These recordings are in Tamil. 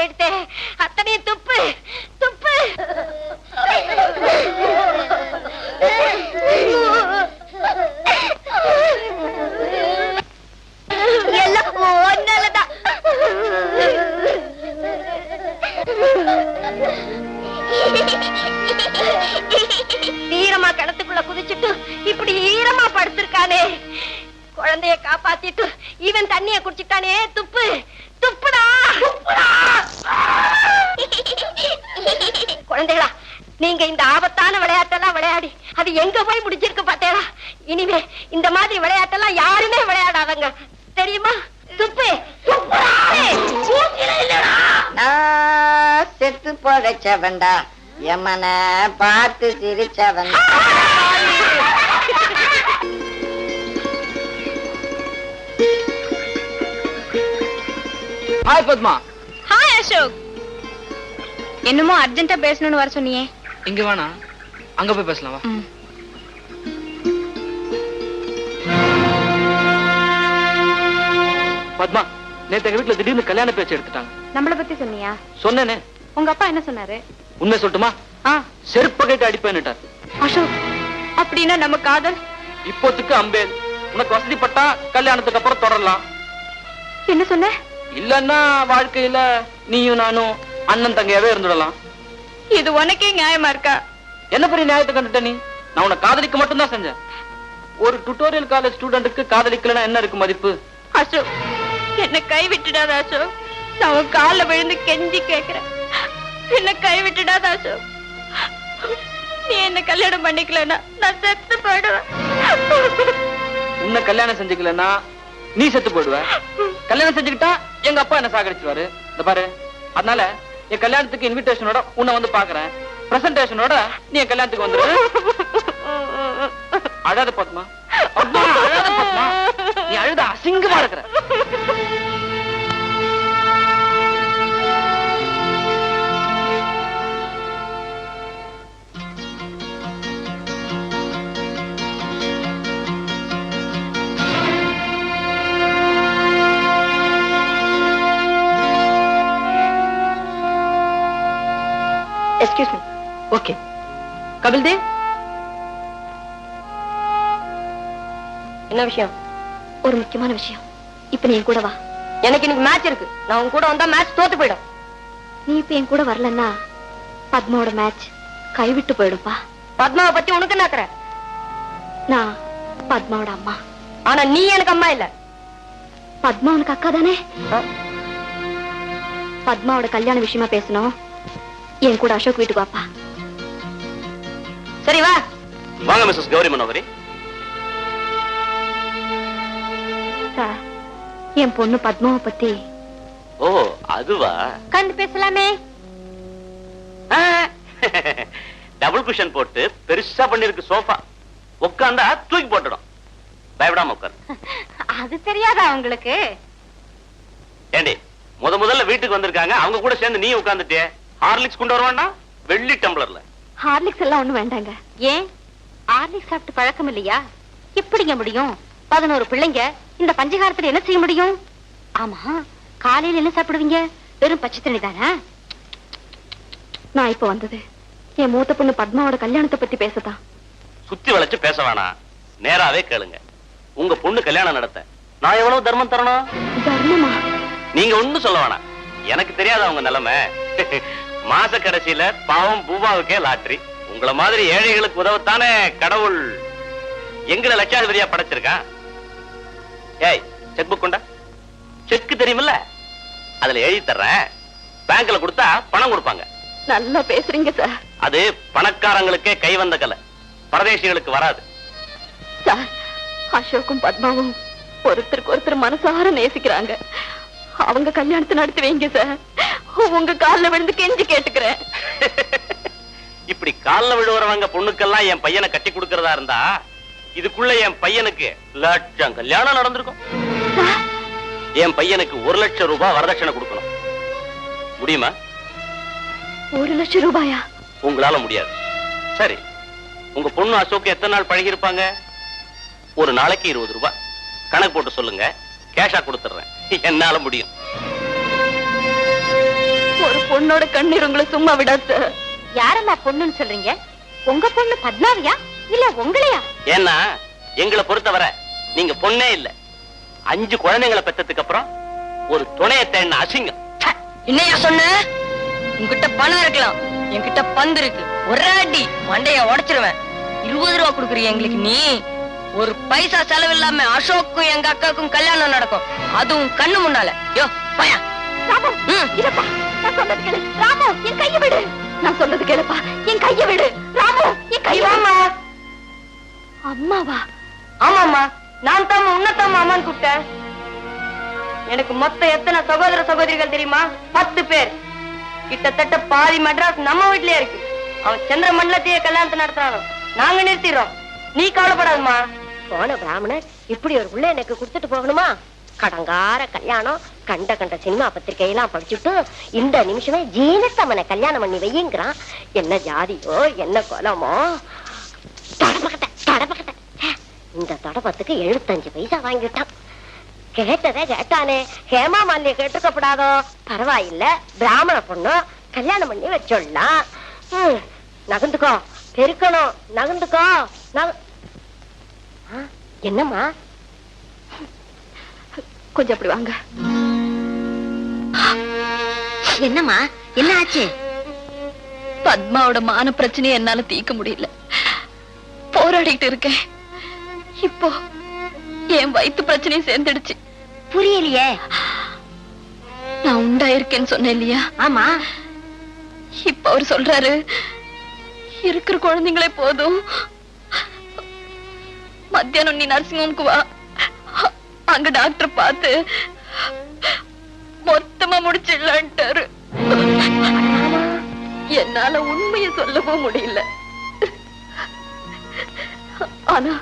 போயிடுதே. அத்தனை துப்பு துப்பு. எல்லாம் ஒன்னாலதான். ஈரமா கிணத்துக்குள்ள குதிச்சுட்டு இப்படி ஈரமா படுத்திருக்கானே. குழந்தைய காப்பாத்திட்டு இவன் தண்ணிய குடிச்சிட்டானே. துப்பு துப்புடா. குழந்தைகளா, நீங்க இந்த ஆபத்தான விளையாட்டெல்லாம் விளையாடி அது எங்க போய் முடிஞ்சிருக்கு பாத்தேடா. இனிமே இந்த மாதிரி விளையாட்டெல்லாம் யாருமே விளையாடாதங்க, தெரியுமா? துப்பு. செத்து போடச்சவன்டா, எமன பார்த்து சிரிச்சவன். ஹாய் பத்மா. ஹாய் அசோக். என்னமோ அர்ஜென்ட்டா பேசணும்னு வர சொன்னியே. இங்க வேணா, அங்க போய் பேசலாம் வா. பத்மா, நேத்து எங்க வீட்டுல திடீர்னு கல்யாண பேச்சு எடுத்துட்டாங்க. நம்மள பத்தி சொன்னியா? சொன்னேனே. உங்க அப்பா என்ன சொன்னாரு? உண்மை சொல்லட்டுமா? செருப்ப கேட்டு அடிப்பேன்னுட்டார். அசோக், அப்படின்னா நம்ம காதல் இப்போத்துக்கு அம்பேல். உனக்கு வசதிப்பட்டா கல்யாணத்துக்கு அப்புறம் தொடரலாம். என்ன சொன்ன? இல்லன்னா வாழ்க்கையில நீயும் நானும் அண்ணன் தங்கையாவே இருந்துடலாம். இது உனக்கே நியாயமா இருக்கா? என்ன பெரிய நியாயத்தை கண்டுட்ட நீ? நான் உன்னை காதலிக்க மட்டும் தான் செஞ்சேன். ஒரு டுட்டோரியல் காலேஜ் ஸ்டூடெண்ட்டுக்கு காதலிக்கலன்னா என்ன இருக்கு மதிப்பு? அசோக், என்ன கை விட்டுடாத அசோக். நான் உன் கால விழுந்து கெஞ்சி கேக்குறேன், என்ன கை விட்டுடாத அசோக். நீ என்ன கல்யாணம் பண்ணிக்கலன்னா நான் செத்து போயிடுவேன். உன்னை கல்யாணம் செஞ்சுக்கலன்னா நீ செத்து போயிடுவ. கல்யாணம் செஞ்சுக்கிட்டா எங்க அப்பா என்ன சாகடிச்சுவாரு. இந்த பாரு, அதனால என் கல்யாணத்துக்கு இன்விடேஷனோட உன்னை வந்து பாக்குறேன். பிரசன்டேஷனோட நீ என் கல்யாணத்துக்கு வந்துரு. அழாத பத்மா, அழாத பத்மா. நீ அழுத அசிங்கமா இருக்கிற. Excuse me. Okay Kapil Dev, என்ன விஷயம்? ஒரு முக்கியமான விஷயம். இப்ப நீ என் கூட வா. எனக்கு இன்னைக்கு மேட்ச் இருக்கு. நான் உன் கூட வந்தா மேட்ச் தோத்து போயிடும். நீ இப்ப என் கூட வரலன்னா பத்மாவோட மேட்ச் கைவிட்டு போயிடும்பா. பத்மாவை பத்தி உனக்கு என்ன? நான் பத்மாவோட அம்மா. ஆனா நீ எனக்கு அம்மா இல்ல. பத்மா உனக்கு அக்கா தானே? பத்மாவோட கல்யாண விஷயமா பேசணும். என் கூட அசோக் வீட்டுக்கு வாப்பா. சரி வா. வாங்க மிஸ்ஸஸ் கௌரி மனோகரி. சார், என் பொண்ணு பத்மாவை பத்தி. ஓ, அதுவா? கண்டு பேசலாமே. டபுள் குஷன் போட்டு பெருசா பண்ணிருக்கு சோஃபா. உட்கார்ந்தா தூக்கி போட்டுடும். பயப்படாம உட்காரு. அது தெரியாதா உங்களுக்கு? ஏண்டி, முதல்ல வீட்டுக்கு வந்திருக்காங்க, அவங்க கூட சேர்ந்து நீ உட்கார்ந்துட்டே. ஹார்லிக்ஸ் கொண்டு வருவானா? வெள்ளி டம்ளர்ல. ஹார்லிக்ஸ் எல்லாம் ஒண்ணும் வேண்டாங்க. ஏன், ஹார்லிக்ஸ் சாப்பிட்டு பழக்கம் இல்லையா? எப்படிங்க முடியும்? 11 பிள்ளைங்க இந்த பஞ்சகாரத்துல என்ன செய்ய முடியும்? ஆமா, காலையில என்ன சாப்பிடுவீங்க? வெறும் பச்சை தண்ணி தானே. நான் இப்ப வந்தது என் மூத்த பொண்ணு பத்மாவோட கல்யாணத்தை பத்தி பேசதான். சுத்தி வளைச்சு பேச வேணாம், நேராவே கேளுங்க. உங்க பொண்ணு கல்யாணம் நடத்த நான் எவ்வளவு தர்மம் தரணும்? தர்மமா? நீங்க ஒண்ணும் சொல்ல வேணாம், எனக்கு தெரியாத அவங்க நிலைமை. மாச கடைசியில பாவம் பூபாவுக்கே லாட்டரி. உங்களை மாதிரி ஏழைகளுக்கு உதவத்தானே கடவுள் எங்களை லட்சாதிபதியா படைச்சிருக்கான். ஏய், செக் புக் கொண்டா. செக் தெரியுமில்ல, அதுல எழுதி தர்றேன். பேங்க்ல கொடுத்தா பணம் கொடுப்பாங்க. நல்லா பேசுறீங்க சார். அது பணக்காரங்களுக்கே கை வந்த கலை, பரதேசிகளுக்கு வராது. சார், அசோக்கும் பத்மாவும் ஒருத்தருக்கு ஒருத்தர் மனசார நேசிக்கிறாங்க. அவங்க கல்யாணத்தை நடத்தி வைங்க சார். உங்க காலில் விழுந்து கெஞ்சி கேட்டுக்கிறேன். இப்படி காலில் விழுவுறவங்க பொண்ணுக்கெல்லாம் என் பையனை கட்டி கொடுக்கறதா இருந்தா இதுக்குள்ள என் பையனுக்கு லட்சம் கல்யாணம் நடந்திருக்கும். என் பையனுக்கு 1 லட்சம் ரூபாய் வரதட்சணை கொடுக்கணும். முடியுமா? 1 லட்சம் ரூபாயா? உங்களால முடியாது. சரி, உங்க பொண்ணு அசோக் எத்தனை நாள் பழகி இருப்பாங்க? ஒரு நாளைக்கு 20 ரூபாய் கணக்கு போட்டு சொல்லுங்க, கேஷா கொடுத்துறேன். என்னால முடியும். பொண்ணோட கண்ணீர் உங்களை சும்மா விடாது. யாரம்மா பொண்ணுன்னு சொல்றீங்க? உங்க பொண்ணு பத்மாவியா இல்ல உங்களையா? ஏன்னா எங்களை பொறுத்தவரை நீங்க பொண்ணே இல்ல. 5 குழந்தைங்களை பெற்றதுக்கு அப்புறம் ஒரு துணையை தேடின அசிங்கம். என்னையா சொன்ன? உன்கிட்ட பணம் இருக்கலாம், என்கிட்ட பந்து இருக்கு. ஒரு அடி மண்டைய உடைச்சிருவேன். 20 ரூபா கொடுக்குறீங்க எங்களுக்கு. நீ ஒரு பைசா செலவு இல்லாம அசோக்கும் எங்க அக்காவுக்கும் கல்யாணம் நடக்கும், அதுவும் கண்ணு முன்னால. யோ பயா இருப்பா, நான் சொல்றது கேளு. ராமு என் கையை விடு. நான் சொல்றது கேளுப்பா, என் கையை விடு. ராமு என் கை. அம்மாவா? ஆமாம்மா, நான் தான் உன்னதாமா அம்மான்னு கூப்பிட்டேன். எனக்கு மொத்தம் எத்தனை சகோதர சகோதரிகள் தெரியுமா? 10 பேர். கிட்டத்தட்ட பாதி மெட்ராஸ் நம்ம வீட்லயே இருக்கு. அவன் சந்திர மண்டலத்தையே கல்யாணத்தை நடத்துறானோ, நாங்க நிறுத்திடுறோம். நீ கவலைப்படாதம்மா. போன பிராமணர் இப்படி ஒரு உள்ள எனக்கு கொடுத்துட்டு போகணுமா? கடங்கார கல்யாணம், கண்ட கண்ட சினிமா பத்திரிகையெல்லாம் படிச்சுட்டு இந்த நிமிஷமே ஜீனத்தம்மனை கல்யாணம் பண்ணி வையுங்கிறான். என்ன ஜாதியோ என்ன குலமோ. தடப்பக்கட்ட இந்த தடப்பத்துக்கு 75 பைசா வாங்கிட்டான். கேட்டதே கேட்டானே. ஹேமா மாலிய கேட்டுக்கப்படாதோ? பரவாயில்ல, பிராமண பொண்ணு கல்யாணம் பண்ணி வச்சிடலாம். நகர்ந்துக்கோ, பெருக்கணும், நகர்ந்துக்கோ. என்னம்மா? கொஞ்சம் அப்படி வாங்க. என்னம்மா, என்ன ஆச்சு? பத்மாவோட மான பிரச்சனையை என்னால தீர்க்க முடியல. போராடிட்டு இருக்கேன். இப்போ என் வயிற்று பிரச்சனையும் சேர்ந்துடுச்சு. புரியலையே. நான் உண்டாயிருக்கேன்னு சொன்னேன் இல்லையா? ஆமா. இப்ப அவர் சொல்றாரு, இருக்கிற குழந்தைங்களே போதும், மத்தியானம் நீ நர்சிங் ஹோம்க்கு வா, அங்க டாக்டர் பார்த்து மொத்தமா முடிச்சிடலான்ட்டாரு. என்னால உண்மையை சொல்லவும் முடியல. ஆனா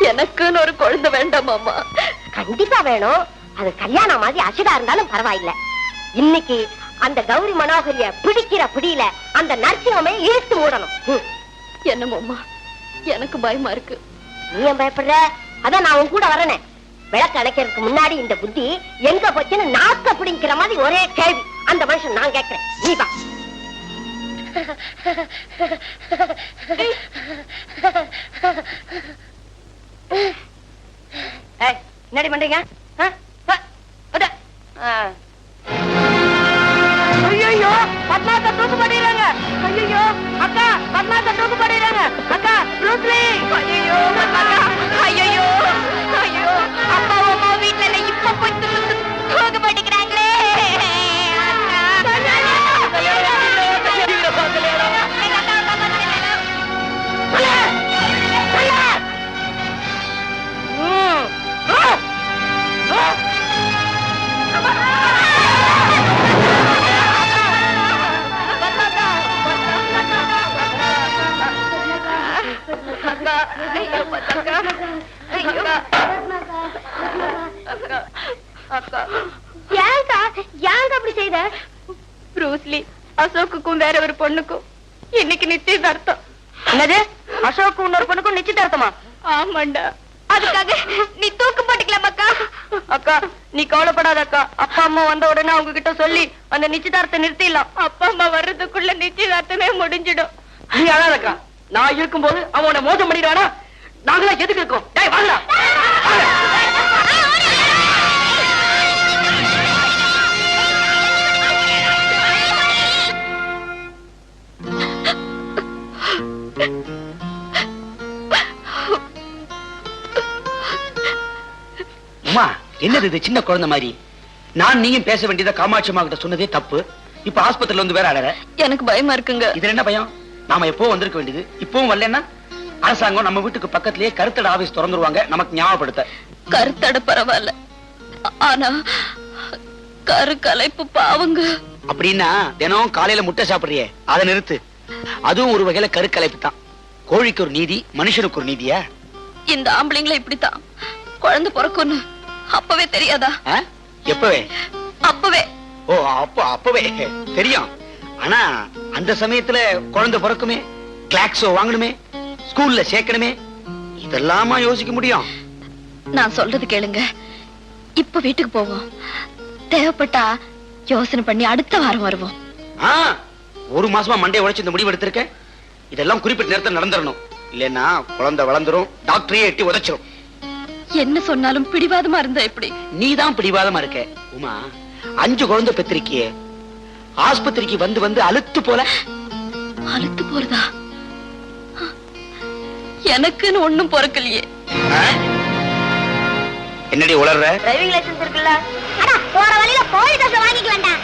எனக்குன்னு ஒரு குழந்தை வேண்டாமாமா? கண்டிப்பா வேணும். அது கல்யாணம் மாதிரி அசிடா இருந்தாலும் பரவாயில்ல. இன்னைக்கு அந்த கௌரி மனோகரிய பிடிக்கிற பிடியில அந்த நர்சிங்கமே இழுத்து மூடணும். என்னமோம்மா, எனக்கு பயமா இருக்கு. நீ ஏன் பயப்படுற? அதான் நான் உன் கூட வரனே. விளக்கு அணைக்கிறதுக்கு முன்னாடி இந்த புத்தி எங்க போச்சுன்னு நாக்க பிடிக்கிற மாதிரி ஒரே கேள்வி. அந்த மனுஷன் நான் கேட்கிறேன், நீ வா. என்னடி பண்றீங்க? ஐயோ, பத்மாக்கா தூக்கு பண்ணிடுறாங்க. ஐயோ அக்கா, பத்மாக்கா தூக்கு பண்ணிடுறாங்க. அக்கா ப்ரூஸ்லி. ஐயோ ஐயோ ஐயோ, அப்பா அம்மா வீட்டுல இப்ப போய் தூக்கு பண்ணிக்கிறாங்களே. ப்ரூஸ்லி அசோக்குக்கும் வேற ஒரு பொண்ணுக்கும் இன்னைக்கு நிச்சயதார்த்தம். என்னது? அசோக்கு இன்னொரு பொண்ணுக்கும் நிச்சயதார்த்தமா? ஆமாண்டா. அதுக்காக நீ தூக்கு போட்டுக்கலாம் அக்கா. அக்கா நீ கவலைப்படாத அக்கா. அப்பா அம்மா வந்த உடனே அவங்க கிட்ட சொல்லி அந்த நிச்சயதார்த்தம் நிறுத்திடலாம். அப்பா அம்மா வர்றதுக்குள்ள நிச்சயதார்த்தமே முடிஞ்சிடும். நீ அழாதக்கா. நான் இருக்கும்போது அவனை மோசம் பண்ணிடுவானா? நாங்களா எதுக்கு இருக்கோம்? டேய் வாங்கடா. அம்மா, என்னது இது சின்ன குழந்தை மாதிரி? நான் நீயும் பேச வேண்டியதை காமாட்சி அம்மா கிட்ட சொன்னதே தப்பு. இப்ப ஆஸ்பத்திரியில வந்து வேற அழற. எனக்கு பயமா இருக்குங்க. இது என்ன பயம்? நாம எப்போ வந்திருக்க வேண்டியது. இப்பவும் வரலன்னா அரசாங்கம் நம்ம வீட்டுக்கு பக்கத்திலேயே கருத்தடை ஆபீஸ் திறந்துருவாங்க நமக்கு ஞாபகப்படுத்த. கருத்தடை பரவாயில்ல, ஆனா கருக்கலைப்பு பாவங்க. அப்படின்னா தினம் காலையில முட்டை சாப்பிடுறியே, அதை நிறுத்து. அதுவும் ஒரு வகையில கருக்கலைப்பு தான். கோழிக்கு ஒரு நீதி, மனுஷனுக்கு ஒரு நீதியா? இந்த ஆம்பளைங்களை இப்படித்தான். குழந்தை பிறக்கும்னு அப்பவே தெரியாதா? எப்பவே? அப்பவே. ஓ, அப்பவே தெரியும். ஆனா அந்த சமயத்துல குழந்தை பிறக்குமே, கிளாக்ஸோ வாங்கணுமே, ஸ்கூல்ல சேர்க்கணுமே, இதெல்லாமா யோசிக்க முடியும்? நான் சொல்றது கேளுங்க. இப்ப வீட்டுக்கு போவோம். தேவைப்பட்டா யோசனை பண்ணி அடுத்த வாரம் வருவோம். ஒரு மாசமா மண்டையை உடைச்சு இந்த முடிவு எடுத்திருக்கேன். இதெல்லாம் குறிப்பிட்ட நேரத்தில் நடந்துடணும். இல்லைன்னா குழந்தை வளர்ந்துரும், டாக்டரையே எட்டி உதைச்சிரும். என்ன சொன்னாலும் பிடிவாதமா இருந்தா எப்படி? நீதான் பிடிவாதமா இருக்க உமா. 5 குழந்தை பெற்றிருக்கியே, ஆஸ்பத்திரிக்கு வந்து வந்து அழுத்து போல. அழுத்து போறதா? எனக்குன்னு ஒண்ணும் பொறுக்கலையே. என்னடி உளர்ற? டிரைவிங் லைசென்ஸ் இருக்குல்ல? அட போற வழியில போலீஸ் ஸ்டேஷன் வாங்கிக்க வேண்டாம்.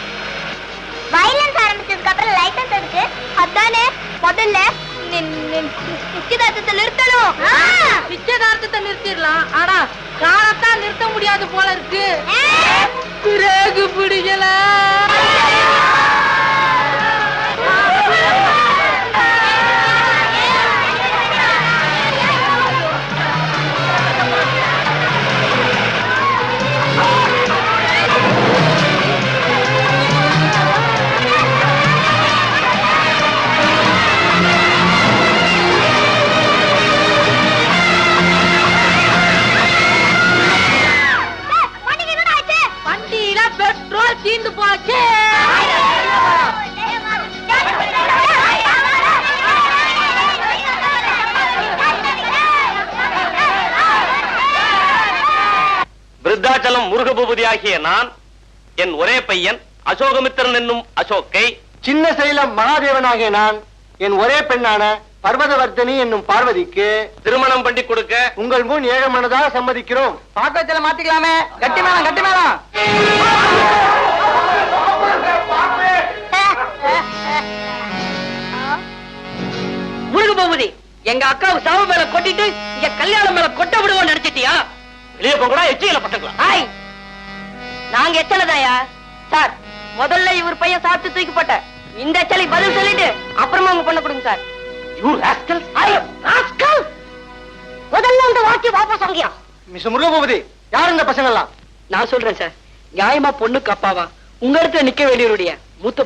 வயலன்ஸ் ஆரம்பிச்சதுக்கு அப்புறம் லைசென்ஸ் எடுத்து அதானே முதல்ல நிச்சயதார்த்தத்தை நிறுத்தணும். நிச்சயதார்த்தத்தை நிறுத்திடலாம், ஆனா காலத்தான் நிறுத்த முடியாது போல இருக்கு. பிரேக்கு பிடிக்கல. பெட்ரோல் தீர்ந்து போச்சு. விருத்தாச்சலம் முருகபூபதி ஆகிய நான், என் ஒரே பையன் அசோகமித்திரன் என்னும் அசோக்கை, சின்ன சைலம் மகாதேவனாகிய நான், என் ஒரே பெண்ணான பர்வதவர்த்தனி என்னும் பார்வதிக்கு திருமணம் பண்ணி கொடுக்க உங்கள் முன் ஏகமனதாக சம்மதிக்கிறோம். பாக்கத்துல மாத்திக்கலாமே. கட்டி மேளம், கட்டி மேளம். முருகு போகுதி, எங்க அக்காவு சாவு மேல கொட்டிட்டு இங்க கல்யாணம் மேல கொட்ட விடுவோம் நினைச்சிட்டியா? வெளியே போக கூட எச்சியில பட்டுக்கலாம். ஹாய், நாங்க எச்சலதாயா சார். முதல்ல இவர் பையன் சாப்பிட்டு தூக்கி போட்ட இந்த எச்சலை பதில் சொல்லிட்டு அப்புறமா உங்க பொண்ணு கொடுங்க சார். முதல்ல இந்த வாக்கி வாபஸ் வாங்கியா. மிஸ் முருகபூபதி, யார் இந்த பசங்க எல்லாம்? நான் சொல்றேன் சார், நியாயமா பொண்ணுக்கு அப்பாவா உங்க இடத்துல நிக்க வேண்டியவருடைய மூத்த